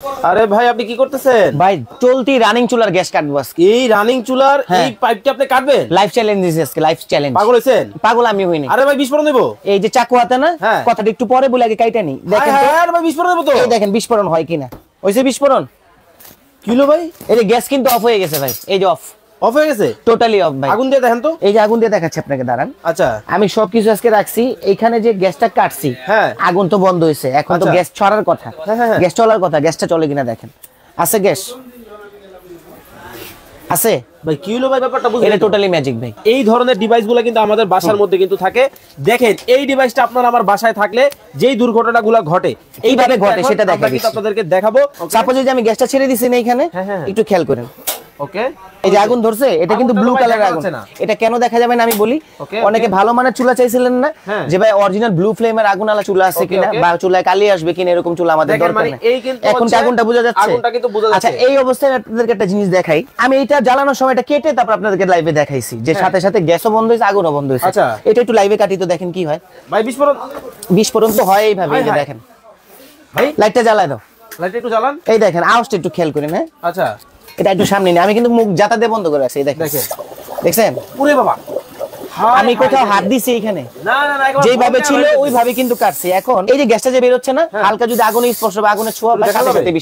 আরে ভাই আপনি কি করতেছেন? ভাই চলতি রানিং চুলার গ্যাস কাটবো আজকে। এই রানিং চুলার এই পাইপটা আপনি কাটবেন? লাইফ চ্যালেঞ্জ দিছি আজকে, লাইফ চ্যালেঞ্জ। পাগল হইছেন? পাগল আমি হইনি। আরে ভাই বিস্ফোরণ দেব। এই যে চাকু হাতে না, কথাটা একটু পরে বলে আগে কাইটা নি। দেখেন তো আরে ভাই বিস্ফোরণ দেব তো। এই দেখেন বিস্ফোরণ হয় কিনা। হইছে বিস্ফোরণ? কি হলো ভাই? এই যে গ্যাস কিন্তু অফ হয়ে গেছে ভাই। এই যে অফ অফ হয়ে গেছে, টোটালি অফ ভাই। আগুন দিয়ে দেখেন তো। এই যে আগুন দিয়ে দেখাচ্ছি আপনাকে, দাঁড়ান। আচ্ছা আমি সবকিছু আজকে রাখছি। এইখানে যে গ্যাসটা কাটছি, আগুন তো বন্ধ হয়েছে। এখন তো গ্যাস ছড়ার কথা, গ্যাস চলার কথা। গ্যাসটা চলে কিনা দেখেন। আছে গ্যাস আছে ভাই। কি হলো ভাই ব্যাপারটা বুঝলেন? এটা টোটালি ম্যাজিক ভাই। এই ধরনের ডিভাইসগুলো কিন্তু আমাদের বাসার মধ্যে কিন্তু থাকে। দেখেন এই ডিভাইসটা আপনার আমার বাসায় থাকলে যেই দুর্ঘটনাগুলো ঘটে এইভাবে ঘটে সেটা আপনাদেরকে দেখাবো। সাপোজ যে আমি গ্যাসটা ছেড়ে দিছি না, এখানে একটু খেয়াল করেন। ওকে, এই যে আগুন ধরছে, এটা কিন্তু ব্লু কালার আগুন। এটা কেন দেখা যাবে না আমি বলি। অনেকে ভালো মানের চুলা চাইছিলেন না, যে ভাই অরিজিনাল ব্লু ফ্লেমের আগুন আলা চুলা আছে কিনা, বা চুলায় কালি আসবে কিনা, এরকম চুলা আমাদের দরকার নেই। এখন আগুনটা বোঝা যাচ্ছে, আগুনটা কিন্তু বোঝা যাচ্ছে। আচ্ছা এই অবস্থায় আপনাদেরকে একটা জিনিস দেখাই। আমি এটা জ্বালানোর সময় এটা কেটে তারপর আপনাদেরকে লাইভে দেখাইছি যে সাথে সাথে গ্যাসও বন্ধ হয়েছে, আগুনও বন্ধ হয়েছে। আচ্ছা এটা একটু লাইভে কাটি তো দেখেন কি হয় ভাই। বিস্ফোরণ তো হয় এইভাবে। এই যে দেখেন ভাই, লাইটটা জ্বালায় দাও, লাইটটা একটু জ্বালান। এই দেখেন আওয়াজটা একটু খেয়াল করেন। হ্যাঁ আচ্ছা এটা একটু সামনে নিয়ে আমি কিন্তু মুখ জাতা দিয়ে বন্ধ করে আছি। দেখেন দেখছেন? ওরে বাবা, আমি কোথাও হাত দিছি এখানে না না না, যেভাবে ছিল ওইভাবে কিন্তু কাটছি। এখন এই যে গ্যাসটা যে বের হচ্ছে না, হালকা যদি আগুনে স্পর্শ বা আগুনে ছোঁয়া বা সাথে সাথে